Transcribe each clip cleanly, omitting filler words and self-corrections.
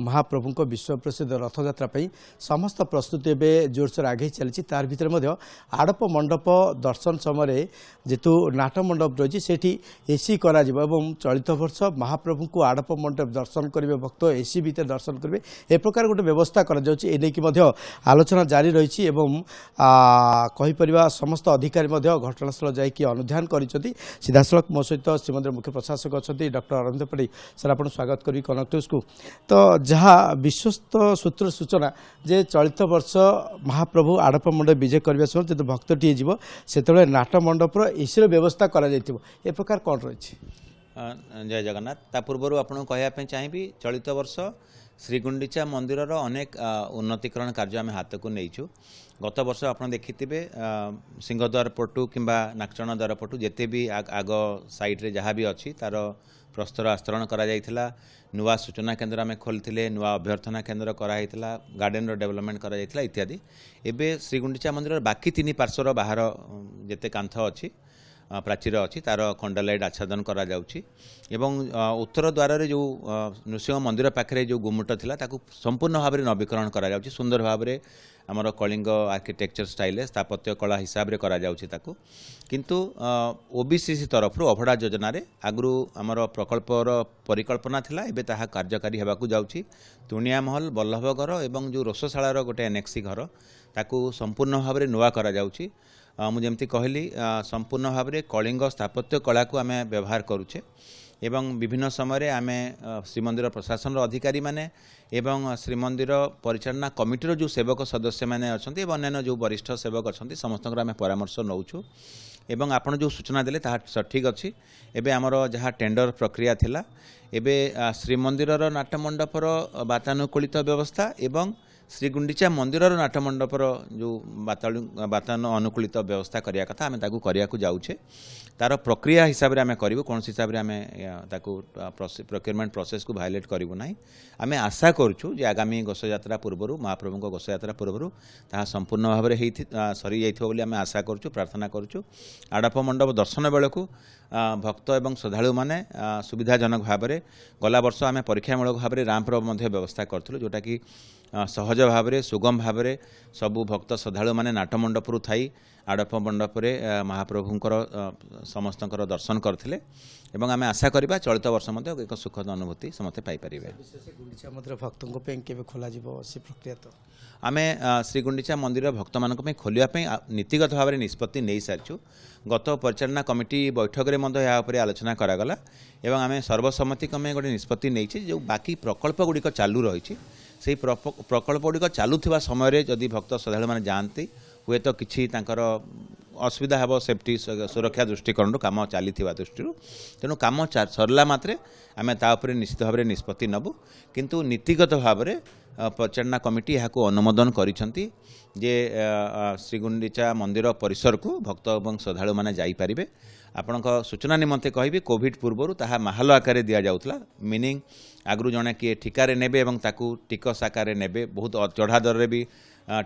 महाप्रभु विश्व प्रसिद्ध रथयात्रा समस्त प्रस्तुति एवं जोरसोर आगे चली तार भीतर आड़प मंडप दर्शन समय जेतु नाट मंडप रही से एसी करा चलित वर्ष महाप्रभु को आड़प मंडप दर्शन करेंगे भक्त एसी भितर दर्शन करेंगे ए प्रकार गोटे व्यवस्था कर आलोचना जारी रही समस्त अधिकारी घटनास्थल जाकि अनुधान कर सीधासल मो सहित श्रीमंदिर मुख्य प्रशासक अच्छा डॉक्टर अरविंद पड़ी सर आप स्वागत करी कनक न्यूज को। तो जहाँ विश्वस्त सूत्र सूचना जे चलित वर्ष महाप्रभु आड़प मंडप विजय करने समय जो भक्तटी जीव से नाट मंडपर एसी व्यवस्था कर प्रकार कौन रही। जय जगन्नाथ। ता पूर्व आपको कहवाई चाहिए चलित वर्ष श्रीगुंडीचा मंदिर अनेक उन्नतीकरण कार्य आम हाथ को नहींचु। गत वर्ष आप देखिथे सिंहद्वार पटु किंबा नागचण द्वार पटु जिते भी आग साइड्रे जहाँ भी अच्छी तार प्रस्तर आस्तरण करा जायथिला। नुआ सूचना केन्द्र आम खोलते नुआ अभ्यर्थना केन्द्र कराइला गार्डन डेवलपमेंट करा जायथिला इत्यादि। एबे श्रीगुंडीचा मंदिर बाकी तीन पार्श्वर बाहर जिते कांथ अच्छी प्राचीर अच्छी तार कंडालाइट आच्छादन करा जाउछि एवं उत्तर द्वार रे जो नृसिंह मंदिर पाखे जो गुमुट थिला ताकू संपूर्ण भाव में नवीकरण करा जाउछि। सुंदर भाव में आमर कलिंग आर्किटेक्चर स्टाइल स्थापत्य कला हिसाब से करा जाउछि ताकू। किंतु ओबीसीसी तरफ अभड़ा योजना रे आगु आमर प्रकल्पर परिकल्पना थिला एबे ताहा कार्यकारी हेबाकू जाउछि। तुणिया महल बल्लभ घर एवं जो रोषशालार गोटे एनेक्सी घर ताकू संपूर्ण भाव में नुआ करा जाउछि। मुझे कहली संपूर्ण भाव में कलिंग स्थापत्य कला को आम व्यवहार करुचे एवं विभिन्न समय आम श्रीमंदिर प्रशासन अधिकारी माने एवं श्रीमंदिर परिचालना कमिटीर जो सेवक सदस्य मैंने अच्छा अन्य जो वरिष्ठ सेवक अच्छा समस्त आम परामर्श नौचु एवं आपण जो सूचना देले ताहा सठिक अच्छी। एबे आमर जहाँ टेंडर प्रक्रिया थिला एबे श्रीमंदिर नाट्यमंडपर वातानुकूलित व्यवस्था एवं श्रीगुंडीचा मंदिर नाट्यमंडपर जो वातावरण अनुकूलित व्यवस्था करिया कथा आम ताकू करिया को जाउछे। तार प्रक्रिया हिसाब रे आम करिवु कौन हिसाब रे आम ताकू प्रोक्योरमेंट प्रोसेस को वायलेट करिवु नाही। आम आशा करूछु जे आगामी घोषयात्रा पूर्व महाप्रभु को घोषयात्रा पूर्व ताहा संपूर्ण भाव में सरी जाइथिबो बोली आम आशा करूछु प्रार्थना करूछु। आड़प मंडप दर्शन बेलू भक्त एवं श्रद्धालु माने सुविधाजनक भाव में गला वर्ष आम परीक्षामूलक भाव में रैंपर व्यवस्था करूँ जोटा कि सहज भाव में सुगम भाव में सबू भक्त श्रद्धालु माने नाटमंडपरू थाई आड़प मंडपरे महाप्रभुंकर समस्तंकर दर्शन करथिले एवं आम आशा करबा चलित वर्ष मध्य एक सुखद अनुभूति समस्ते पाई परिबे। गुंडीचा मंदिर भक्तों केबे खोला जिवो से प्रक्रिया तो आमे श्री गुंडीचा मंदिर भक्त मानक पे खोलिया पे नीतिगत भाव में निष्पत्ति नहीं सारिछु। गत परिचालना कमिटी बैठक रे मध्य या उपरे आलोचना करागला एवं आमे सर्वसम्मति क्रमे गोटे निष्पत्ति नहीं जो बाकी प्रकल्प गुड़िक चालू रही से प्रकल्प गुड़िक चालुवा समय जदि भक्त श्रद्धालु मैंने जाती हुए तो किसी असुविधा हे सेफ्टी सुरक्षा दृष्टिकोण कम चली दृष्टि तेणु कम सरला मात्रे आम तापर निश्चित भाव में निष्पत्ति नबू। किंतु नीतिगत भाव में परिचालना कमिटी यहाँ अनुमोदन करिसेंती जे श्रीगुंडीचा मंदिर परिसर को भक्त और श्रद्धालु मैंने जापरें। आपण सूचना निमंते कहि कोविड पूर्व ताहा माहल आकार दि जाउथला मीनिंग आगु जड़े किए ठिकार नेबे एवं ताकू टिकस आकार नेबे बहुत चढ़ा दर में भी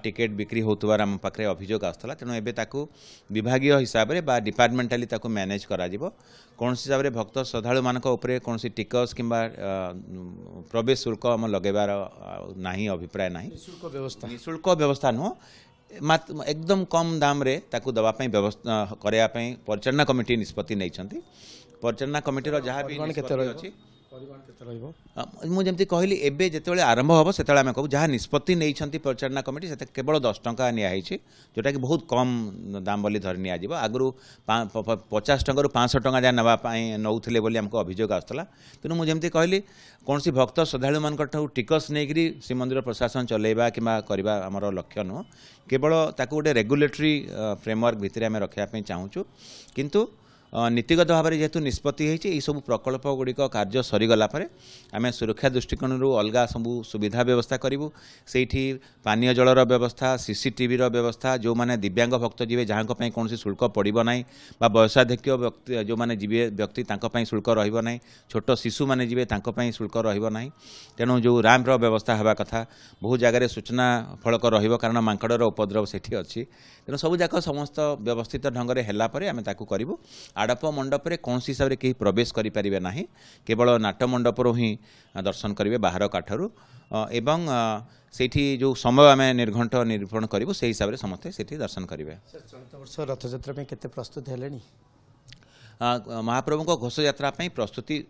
टिकेट बिक्री होतुवार आम पाखे अभियोग आसला। तेणु एबे ताकू विभागीय हिसाब से डिपार्टमेंटाली ताकू मैनेज करा जिवो। कौन हिसाब से भक्त श्रद्धालु मानक उपरे कौन टिकस किंबा प्रवेश शुल्क आम लगेबार नाही अभिप्राय नाही। निःशुल्क व्यवस्था नुह एकदम कम दाम रे ताकू दवापाई व्यवस्था करने परिचालना कमिटी निष्पत्ति नहीं। परिचालना कमिटीर जहाँ भी अच्छी मुझे कहली एबे जिते आरंभ हम से आम कहूँ जहाँ निष्पत्ति नहीं परिचालना कमिटी से केवल 10 टंका नियाई जोटा कि बहुत कम दाम बोली धरी निजी आगु 50 टंका 500 टंका जहाँ नापी नौले बोली आमको अभियोग आसला। तेणु मुझे कहली कौन भक्त श्रद्धालु मान टिकस नहीं श्रीमंदिर प्रशासन चलेबा कि करवा आमर लक्ष्य नुह केवल ताकू गोटे रेगुलेटरी फ्रेमवर्क भितर आम रखापी चाहूँ। किंतु नीतिगत भाव में जेहेतु निष्पत्ति होती सब प्रकल्प गुड़िक कार्य सरीगला आम सुरक्षा दृष्टिकोण अलग सब सुविधा व्यवस्था करूँ से पानीय जलर व्यवस्था सीसीटीवी व्यवस्था जो मैंने दिव्यांग भक्त जी जहाँ कौन शुल्क पड़ो ना वयसाधिक्य व्यक्ति जो मैंने जीवे व्यक्ति शुल्क रही छोट शिशु मैंने जी शुल्क रही। तेणु जो रैंपर व्यवस्था हवा कथा बहुत जगह सूचना फलक कारण मांकड़र उपद्रव से अच्छी तेणु सबूक समस्त व्यवस्थित ढंग से है आम करूँ। आड़प मंडप कौन हिसाब से कहीं प्रवेश करें ना केवल नाट मंडपर ही दर्शन करेंगे बाहर काठरू एवं सेठी जो समय आम निर्घंट निरूपण करूँ से हिसाब से समस्ते सेठी दर्शन करेंगे। चलित वर्ष रथयात्रा में केते प्रस्तुत हेले महाप्रभु को घोष यात्रा प्रस्तुति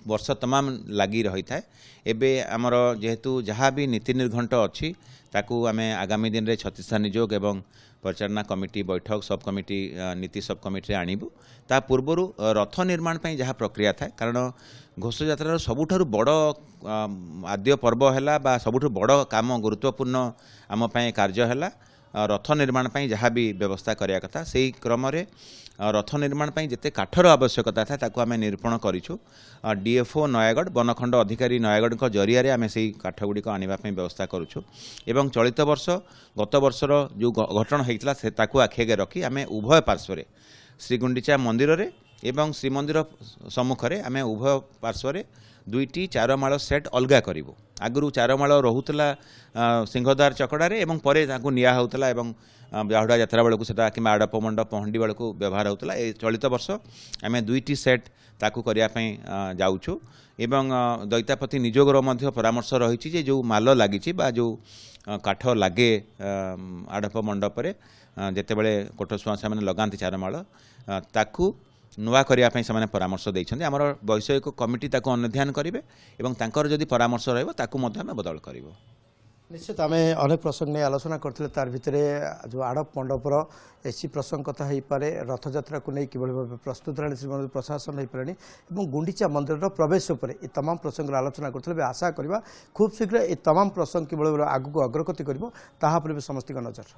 वर्ष तमाम लगी रही था। एवं आमर जेहेतु जहाँ भी नीति निर्घंट अच्छी ताकू आम आगामी दिन में छत्तीसगढ़ नियोग एवं परिचालना कमिटी बैठक सब कमिटी नीति सब कमिटी आणबू ता पूर्वर रथ निर्माण पर जहाँ प्रक्रिया था कारण घोष यात्रार सबुठ बड़ आद्य पर्व है सबुठ बड़ काम गुरुत्वपूर्ण आम कार्य है रथ निर्माण पर जहाँ भी व्यवस्था करिया कथा से क्रम रथ निर्माण पर जिते काठर आवश्यकता था ताकू आम निरूपण करूँ डीएफओ नयागढ़ वनखंड अधिकारी नयागढ़ को जरिया आम से काठगुड़िक आने व्यवस्था करुँ एवं चलित वर्ष गत वर्षर जो घटना होता से ताकू आखिगे रखी आम उभय पार्श्व श्रीगुंडीचा मंदिर रे एवं श्रीमंदिर सम्मुख में आम उभय पार्श्व दुईटी चारमाल सेट अलगा करूँ आगु चारमाल रोला सिंहद्वार चकड़े एवं पर निया होता एवं बाहुड़ा यात्रा बेलू से कि आड़प मंडप पहंडी बेलू व्यवहार होता है चलित वर्ष आम दुईटी सेट ताकू करने जाऊँ एवं दैतापति निजोगर परामर्श रही जो माल लगी जो काठ लगे आड़प मंडप जिते बड़े कोटसुआ से लगाती चारमाल ताकू नुआ करने से परामर्श देते आमर वैषयिक कमिटी ताकू अनुध्यान करेंगे और तांकर जदि परामर्श रही बदल कर निश्चित आम अनेक प्रसंग नहीं आलोचना करते तार भितर जो आड़प मंडपर एसी प्रसंग कथा हो पारे रथयात्रा को नहीं कि प्रस्तुत रहा श्रीमंदिर प्रशासन हो पारे और गुंडीचा मंदिर प्रवेश उपर ये तमाम प्रसंग आलोचना करते आशा करवा खूब शीघ्र ये तमाम प्रसंग कि आगू अग्रगति कर समस्त नजर।